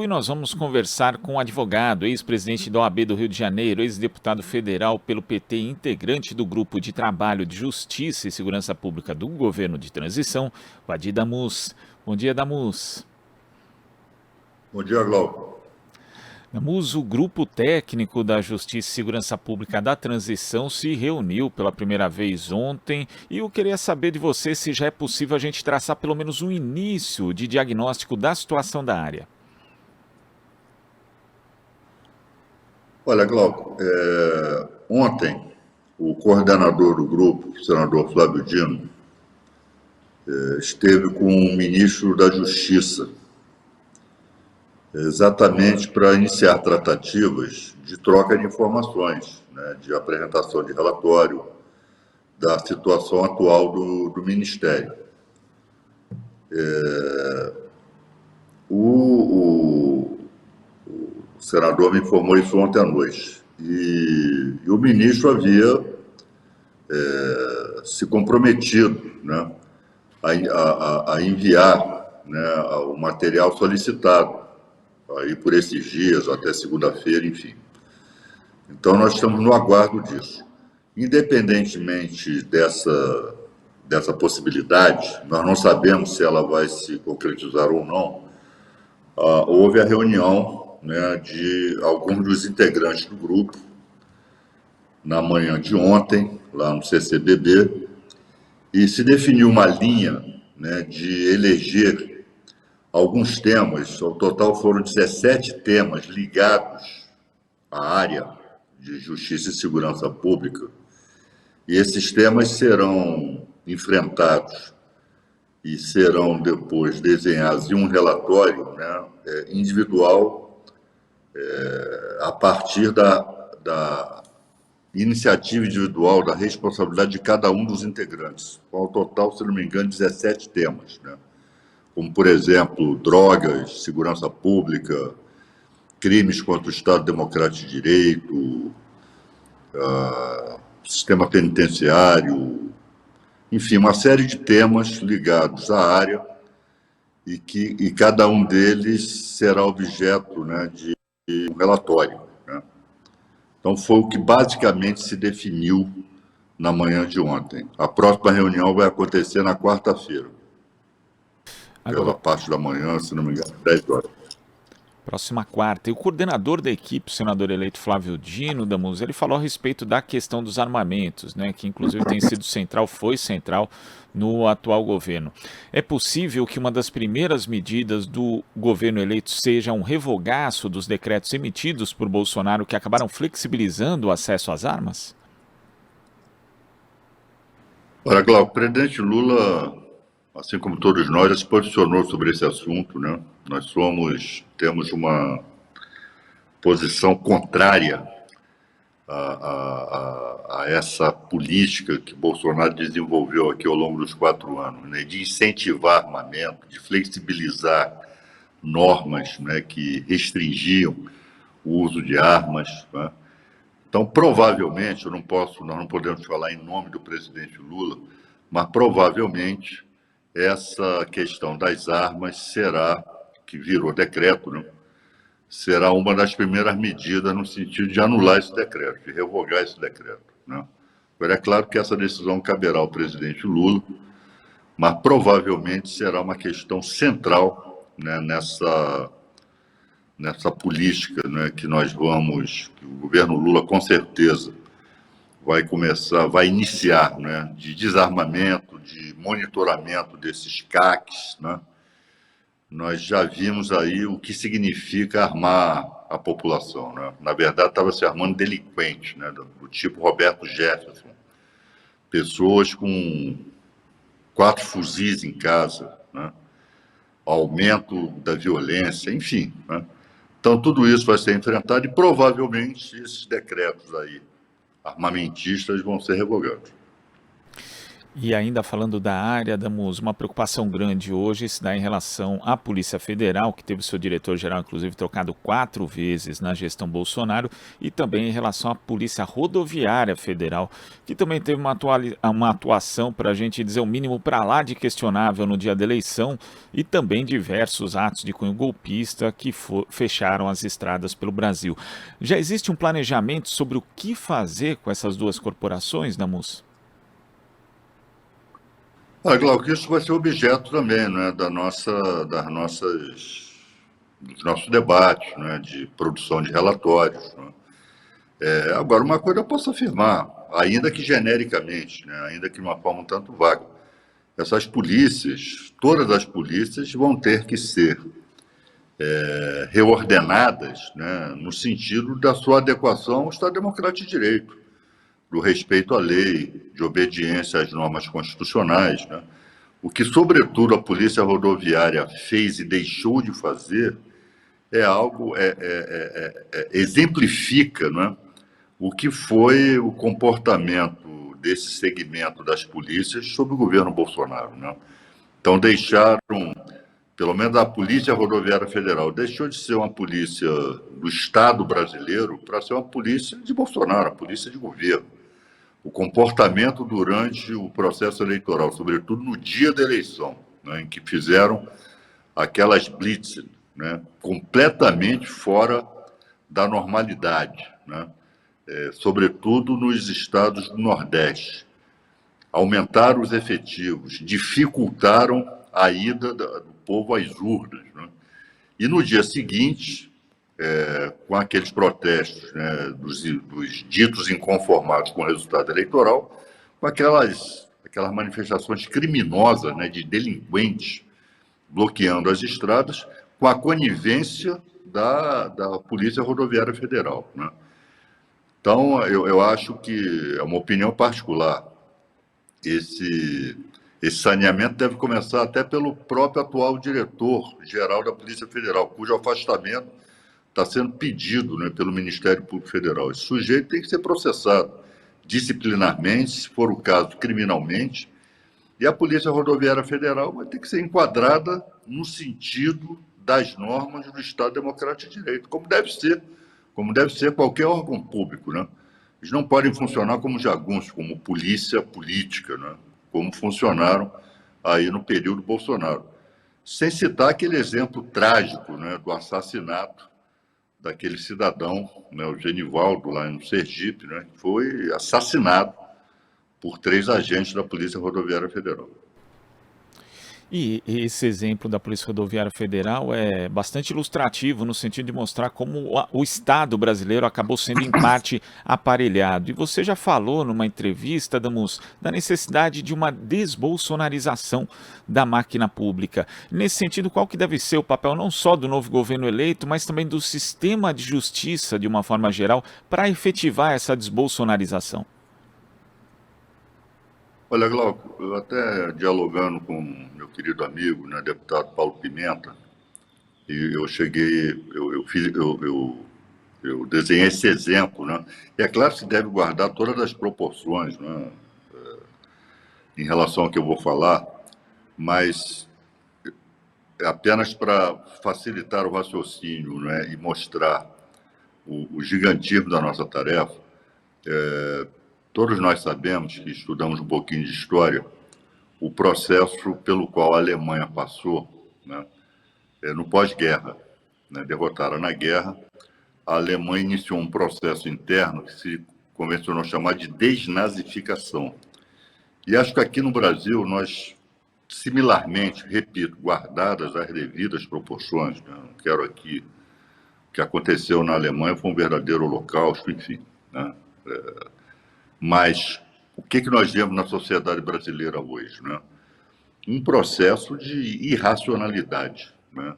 E nós vamos conversar com o advogado, ex-presidente da OAB do Rio de Janeiro, ex-deputado federal pelo PT e integrante do Grupo de Trabalho de Justiça e Segurança Pública do Governo de Transição, o Adi Damus. Bom dia, Damus. Bom dia, Glauco. Damus, o Grupo Técnico da Justiça e Segurança Pública da Transição se reuniu pela primeira vez ontem e eu queria saber de você se já é possível a gente traçar pelo menos um início de diagnóstico da situação da área. Olha, Glauco, ontem o coordenador do grupo, o senador Flávio Dino, esteve com o ministro da Justiça, exatamente para iniciar tratativas de troca de informações, né, de apresentação de relatório da situação atual do Ministério. O senador me informou isso ontem à noite. E o ministro havia se comprometido, né, a enviar, né, o material solicitado aí por esses dias, até segunda-feira, enfim. Então, nós estamos no aguardo disso. Independentemente dessa possibilidade, nós não sabemos se ela vai se concretizar ou não. Houve a reunião, né, de alguns dos integrantes do grupo na manhã de ontem, lá no CCBB, e se definiu uma linha, né, de eleger alguns temas. Ao total foram 17 temas ligados à área de justiça e segurança pública, e esses temas serão enfrentados e serão depois desenhados em um relatório, né, individual, a partir da iniciativa individual, da responsabilidade de cada um dos integrantes. Ao total, se não me engano, 17 temas, né? Como, por exemplo, drogas, segurança pública, crimes contra o Estado Democrático de Direito, sistema penitenciário, enfim, uma série de temas ligados à área e cada um deles será objeto, né, de um relatório, né? Então, foi o que basicamente se definiu na manhã de ontem. A próxima reunião vai acontecer na quarta-feira, pela Agora, parte da manhã, se não me engano, 10 horas. próxima quarta. E o coordenador da equipe, o senador eleito Flávio Dino, Damus, ele falou a respeito da questão dos armamentos, né, que inclusive tem sido central, foi central no atual governo. É possível que uma das primeiras medidas do governo eleito seja um revogaço dos decretos emitidos por Bolsonaro que acabaram flexibilizando o acesso às armas? Olha, Glauco, o presidente Lula, assim como todos nós, já se posicionou sobre esse assunto, né? Nós temos uma posição contrária a essa política que Bolsonaro desenvolveu aqui ao longo dos 4 anos, né, de incentivar armamento, de flexibilizar normas, né, que restringiam o uso de armas, né? Então, provavelmente, nós não podemos falar em nome do presidente Lula, mas provavelmente essa questão das armas será, que virou decreto, né, será uma das primeiras medidas no sentido de anular esse decreto, de revogar esse decreto, né? Agora, é claro que essa decisão caberá ao presidente Lula, mas provavelmente será uma questão central, né, nessa política, né, que o governo Lula com certeza vai iniciar, né, de desarmamento, de monitoramento desses CACs, né? Nós já vimos aí o que significa armar a população, né? Na verdade, estava se armando delinquentes, né, do tipo Roberto Jefferson. Pessoas com 4 fuzis em casa, né? Aumento da violência, enfim, né? Então, tudo isso vai ser enfrentado e provavelmente esses decretos aí armamentistas vão ser revogados. E ainda falando da área, damos uma preocupação grande hoje se dá em relação à Polícia Federal, que teve seu diretor-geral, inclusive, trocado 4 vezes na gestão Bolsonaro, e também em relação à Polícia Rodoviária Federal, que também teve uma atuação, para a gente dizer o mínimo, para lá de questionável no dia da eleição, e também diversos atos de cunho golpista que fecharam as estradas pelo Brasil. Já existe um planejamento sobre o que fazer com essas duas corporações, Damus? Glauco, isso vai ser objeto também, né, dos nossos debates, né, de produção de relatórios. Né. Agora, uma coisa eu posso afirmar, ainda que genericamente, né, ainda que de uma forma um tanto vaga, essas polícias, todas as polícias vão ter que ser reordenadas, né, no sentido da sua adequação ao Estado Democrático de Direito, do respeito à lei, de obediência às normas constitucionais. Né. O que, sobretudo, a Polícia Rodoviária fez e deixou de fazer é algo, exemplifica, né, o que foi o comportamento desse segmento das polícias sob o governo Bolsonaro. Né. Então, deixaram, pelo menos a Polícia Rodoviária Federal, deixou de ser uma polícia do Estado brasileiro para ser uma polícia de Bolsonaro, uma polícia de governo. O comportamento durante o processo eleitoral, sobretudo no dia da eleição, né, em que fizeram aquelas blitz, né, completamente fora da normalidade, né, sobretudo nos estados do Nordeste. Aumentaram os efetivos, dificultaram a ida do povo às urnas. Né, e no dia seguinte, com aqueles protestos, né, dos ditos inconformados com o resultado eleitoral, com aquelas manifestações criminosas, né, de delinquentes bloqueando as estradas, com a conivência da Polícia Rodoviária Federal. Né. Então, eu acho que, é uma opinião particular, esse saneamento deve começar até pelo próprio atual diretor-geral da Polícia Federal, cujo afastamento está sendo pedido, né, pelo Ministério Público Federal. Esse sujeito tem que ser processado disciplinarmente, se for o caso, criminalmente, e a Polícia Rodoviária Federal vai ter que ser enquadrada no sentido das normas do Estado Democrático de Direito, como deve ser qualquer órgão público. Né. Eles não podem funcionar como jagunços, como polícia política, né, como funcionaram aí no período Bolsonaro. Sem citar aquele exemplo trágico, né, do assassinato daquele cidadão, né, o Genivaldo, lá no Sergipe, né, que foi assassinado por 3 agentes da Polícia Rodoviária Federal. E esse exemplo da Polícia Rodoviária Federal é bastante ilustrativo no sentido de mostrar como o Estado brasileiro acabou sendo em parte aparelhado. E você já falou numa entrevista, Damus, da necessidade de uma desbolsonarização da máquina pública. Nesse sentido, qual que deve ser o papel não só do novo governo eleito, mas também do sistema de justiça, de uma forma geral, para efetivar essa desbolsonarização? Olha, Glauco, eu até dialogando com meu querido amigo, né, deputado Paulo Pimenta, e eu desenhei esse exemplo, né? E é claro que se deve guardar todas as proporções, né, em relação ao que eu vou falar, mas é apenas para facilitar o raciocínio, né, e mostrar o gigantismo da nossa tarefa. Todos nós sabemos, que estudamos um pouquinho de história, o processo pelo qual a Alemanha passou, né, no pós-guerra. Né, derrotada na guerra, a Alemanha iniciou um processo interno que se convencionou chamar de desnazificação. E acho que aqui no Brasil nós, similarmente, repito, guardadas as devidas proporções, né, não quero aqui, o que aconteceu na Alemanha foi um verdadeiro holocausto, enfim, né, mas o que nós vemos na sociedade brasileira hoje? Né? Um processo de irracionalidade, né?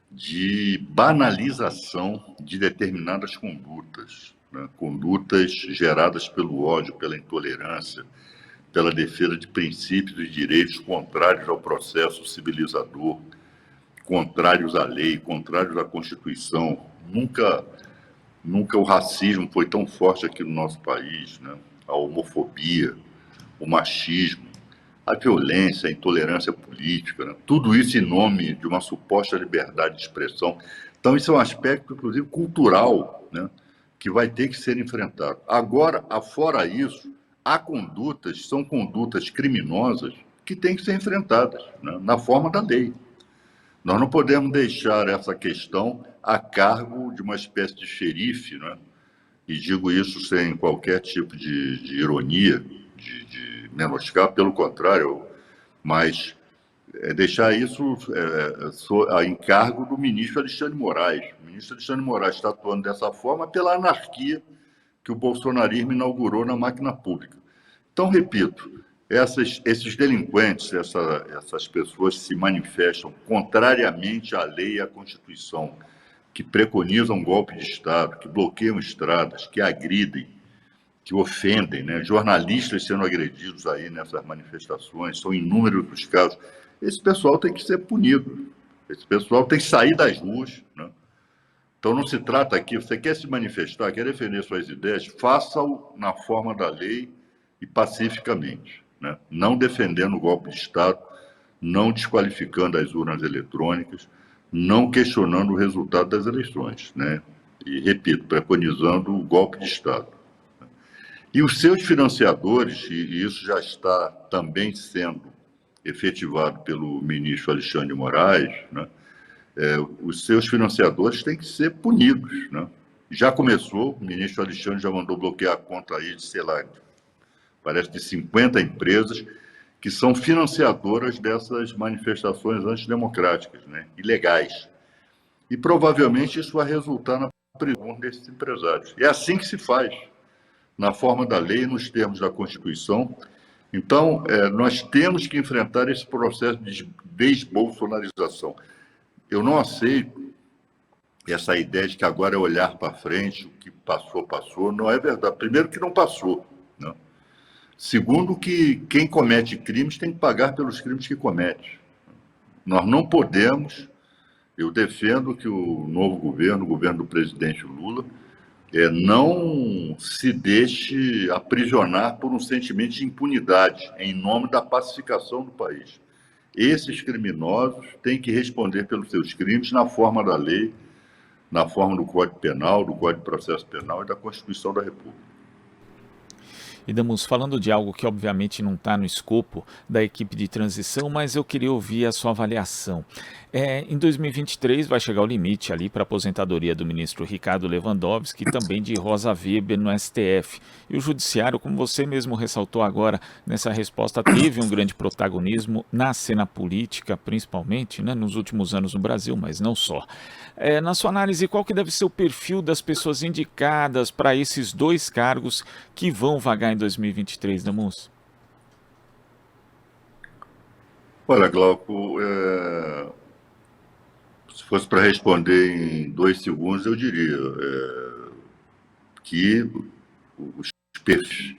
De banalização de determinadas condutas, né? Condutas geradas pelo ódio, pela intolerância, pela defesa de princípios e direitos contrários ao processo civilizador, contrários à lei, contrários à Constituição. Nunca o racismo foi tão forte aqui no nosso país, né? A homofobia, o machismo, a violência, a intolerância política, né? Tudo isso em nome de uma suposta liberdade de expressão. Então, isso é um aspecto, inclusive, cultural, né? Que vai ter que ser enfrentado. Agora, afora isso, há condutas, são condutas criminosas que têm que ser enfrentadas, né? Na forma da lei. Nós não podemos deixar essa questão a cargo de uma espécie de xerife, né? E digo isso sem qualquer tipo de ironia, de menoscabo, pelo contrário, mas deixar isso a encargo do ministro Alexandre Moraes. O ministro Alexandre Moraes está atuando dessa forma pela anarquia que o bolsonarismo inaugurou na máquina pública. Então, repito, esses delinquentes, essas pessoas se manifestam contrariamente à lei e à Constituição, que preconizam golpe de Estado, que bloqueiam estradas, que agridem, que ofendem, né? Jornalistas sendo agredidos aí nessas manifestações, são inúmeros os casos. Esse pessoal tem que ser punido, esse pessoal tem que sair das ruas, né? Então não se trata aqui, você quer se manifestar, quer defender suas ideias, faça-o na forma da lei e pacificamente, né? Não defendendo o golpe de Estado, não desqualificando as urnas eletrônicas, não questionando o resultado das eleições, né? E, repito, preconizando o golpe de Estado. E os seus financiadores, e isso já está também sendo efetivado pelo ministro Alexandre de Moraes, né? Os seus financiadores têm que ser punidos, né? Já começou, o ministro Alexandre já mandou bloquear a conta aí de, sei lá, parece de 50 empresas que são financiadoras dessas manifestações antidemocráticas, né? Ilegais. E provavelmente isso vai resultar na prisão desses empresários. É assim que se faz, na forma da lei, nos termos da Constituição. Então, nós temos que enfrentar esse processo de desbolsonarização. Eu não aceito essa ideia de que agora é olhar para frente, o que passou, passou. Não é verdade. Primeiro, que não passou, né? Segundo, que quem comete crimes tem que pagar pelos crimes que comete. Nós não podemos, eu defendo que o novo governo, o governo do presidente Lula, não se deixe aprisionar por um sentimento de impunidade em nome da pacificação do país. Esses criminosos têm que responder pelos seus crimes na forma da lei, na forma do Código Penal, do Código de Processo Penal e da Constituição da República. E Damus, falando de algo que obviamente não está no escopo da equipe de transição, mas eu queria ouvir a sua avaliação. Em 2023 vai chegar o limite ali para a aposentadoria do ministro Ricardo Lewandowski e também de Rosa Weber no STF. E o judiciário, como você mesmo ressaltou agora nessa resposta, teve um grande protagonismo na cena política, principalmente, né, nos últimos anos no Brasil, mas não só. Na sua análise, qual que deve ser o perfil das pessoas indicadas para esses dois cargos que vão vagar em 2023, Damus? Olha, Glauco, se fosse para responder em 2 segundos, eu diria que os perfis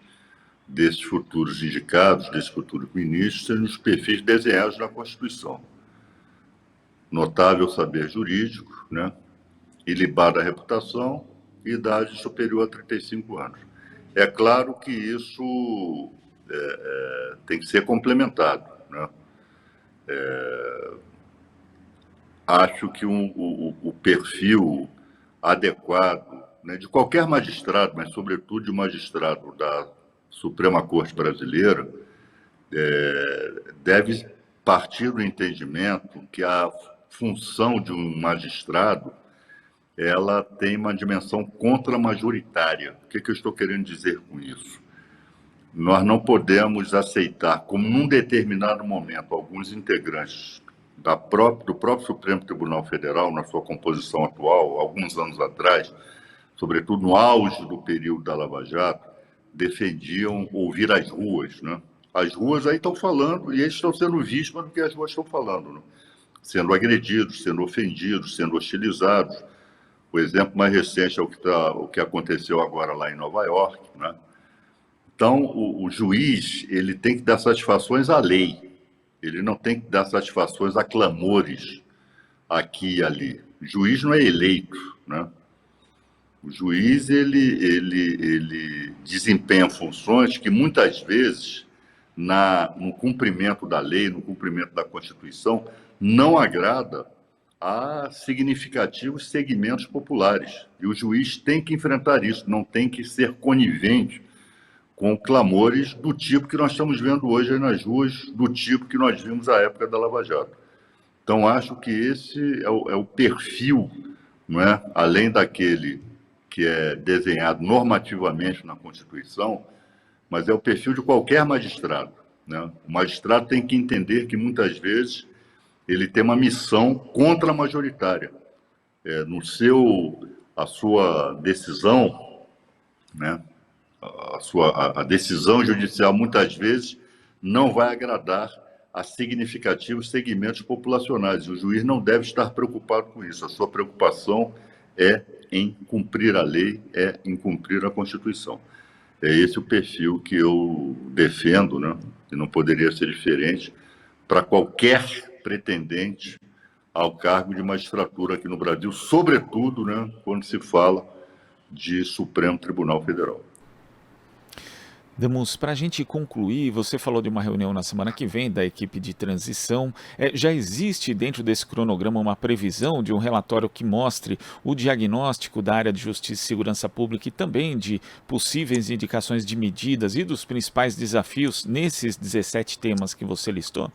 desses futuros indicados, desses futuros ministros, sejam os perfis desenhados na Constituição. Notável saber jurídico, né? Ilibada reputação e idade superior a 35 anos. É claro que isso tem que ser complementado, né? Acho que o perfil adequado, né, de qualquer magistrado, mas sobretudo de magistrado da Suprema Corte Brasileira, deve partir do entendimento que a função de um magistrado ela tem uma dimensão contramajoritária. O que eu estou querendo dizer com isso? Nós não podemos aceitar, como num determinado momento, alguns integrantes do próprio Supremo Tribunal Federal, na sua composição atual, alguns anos atrás, sobretudo no auge do período da Lava Jato, defendiam ouvir as ruas, né? As ruas aí estão falando, e eles estão sendo vítimas do que as ruas estão falando, né? Sendo agredidos, sendo ofendidos, sendo hostilizados. O exemplo mais recente é o que aconteceu agora lá em Nova York, né? Então, o juiz ele tem que dar satisfações à lei, ele não tem que dar satisfações a clamores aqui e ali. O juiz não é eleito, né? O juiz ele desempenha funções que muitas vezes no cumprimento da lei, no cumprimento da Constituição, não agrada a significativos segmentos populares. E o juiz tem que enfrentar isso, não tem que ser conivente com clamores do tipo que nós estamos vendo hoje aí nas ruas, do tipo que nós vimos à época da Lava Jato. Então, acho que esse é o perfil, não é? Além daquele que é desenhado normativamente na Constituição, mas é o perfil de qualquer magistrado, né? O magistrado tem que entender que, muitas vezes, ele tem uma missão contra-majoritária. A sua decisão, né? A decisão judicial, muitas vezes, não vai agradar a significativos segmentos populacionais. O juiz não deve estar preocupado com isso. A sua preocupação é em cumprir a lei, é em cumprir a Constituição. É esse o perfil que eu defendo, né? E não poderia ser diferente para qualquer pretendente ao cargo de magistratura aqui no Brasil, sobretudo, né, quando se fala de Supremo Tribunal Federal. Damus, para a gente concluir, você falou de uma reunião na semana que vem da equipe de transição. Já existe dentro desse cronograma uma previsão de um relatório que mostre o diagnóstico da área de Justiça e Segurança Pública e também de possíveis indicações de medidas e dos principais desafios nesses 17 temas que você listou?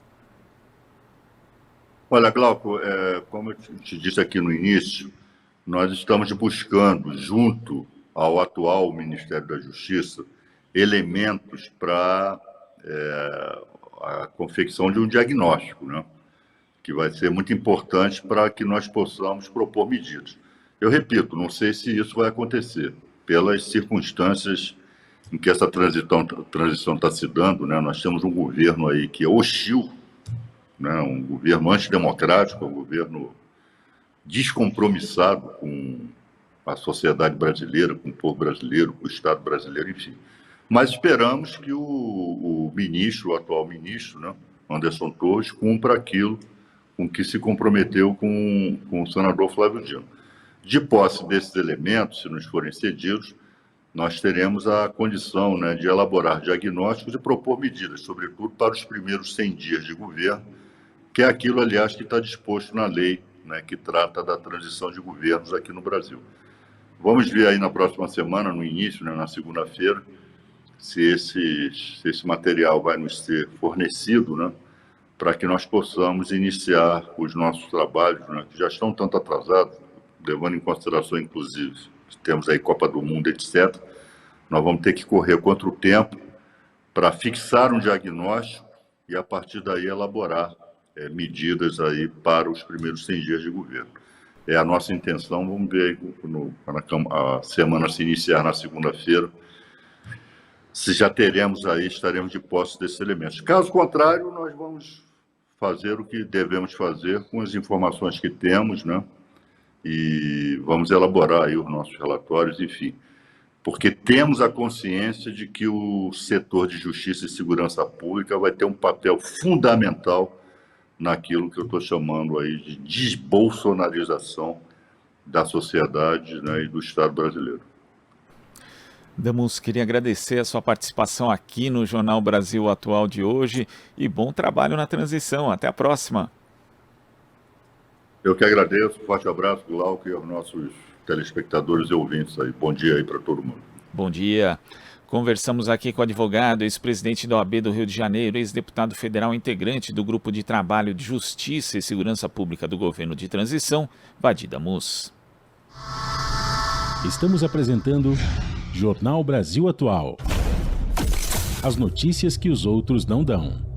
Olha, Glauco, como eu te disse aqui no início, nós estamos buscando, junto ao atual Ministério da Justiça, elementos para a confecção de um diagnóstico, né? Que vai ser muito importante para que nós possamos propor medidas. Eu repito, não sei se isso vai acontecer, pelas circunstâncias em que essa transição está se dando, né? Nós temos um governo aí que é hostil, né? Um governo antidemocrático, um governo descompromissado com a sociedade brasileira, com o povo brasileiro, com o Estado brasileiro, enfim. Mas esperamos que o atual ministro, né, Anderson Torres, cumpra aquilo com que se comprometeu com o senador Flávio Dino. De posse desses elementos, se nos forem cedidos, nós teremos a condição, né, de elaborar diagnósticos e propor medidas, sobretudo para os primeiros 100 dias de governo, que é aquilo, aliás, que está disposto na lei, né, que trata da transição de governos aqui no Brasil. Vamos ver aí na próxima semana, no início, né, na segunda-feira, se esse material vai nos ser fornecido, né, para que nós possamos iniciar os nossos trabalhos, né, que já estão tanto atrasados, levando em consideração, inclusive, temos aí Copa do Mundo, etc. Nós vamos ter que correr contra o tempo para fixar um diagnóstico e, a partir daí, elaborar medidas aí para os primeiros 100 dias de governo. É a nossa intenção. Vamos ver quando a semana se iniciar na segunda-feira, se já estaremos de posse desses elementos. Caso contrário, nós vamos fazer o que devemos fazer com as informações que temos, né? E vamos elaborar aí os nossos relatórios, enfim. Porque temos a consciência de que o setor de justiça e segurança pública vai ter um papel fundamental naquilo que eu estou chamando aí de desbolsonarização da sociedade, né, e do Estado brasileiro. Damus, queria agradecer a sua participação aqui no Jornal Brasil Atual de hoje e bom trabalho na transição. Até a próxima. Eu que agradeço. Forte abraço, Glauco, e aos nossos telespectadores e ouvintes aí. Bom dia aí para todo mundo. Bom dia. Conversamos aqui com o advogado, ex-presidente da OAB do Rio de Janeiro, ex-deputado federal integrante do Grupo de Trabalho de Justiça e Segurança Pública do Governo de Transição, Vadi Damus. Estamos apresentando Jornal Brasil Atual. As notícias que os outros não dão.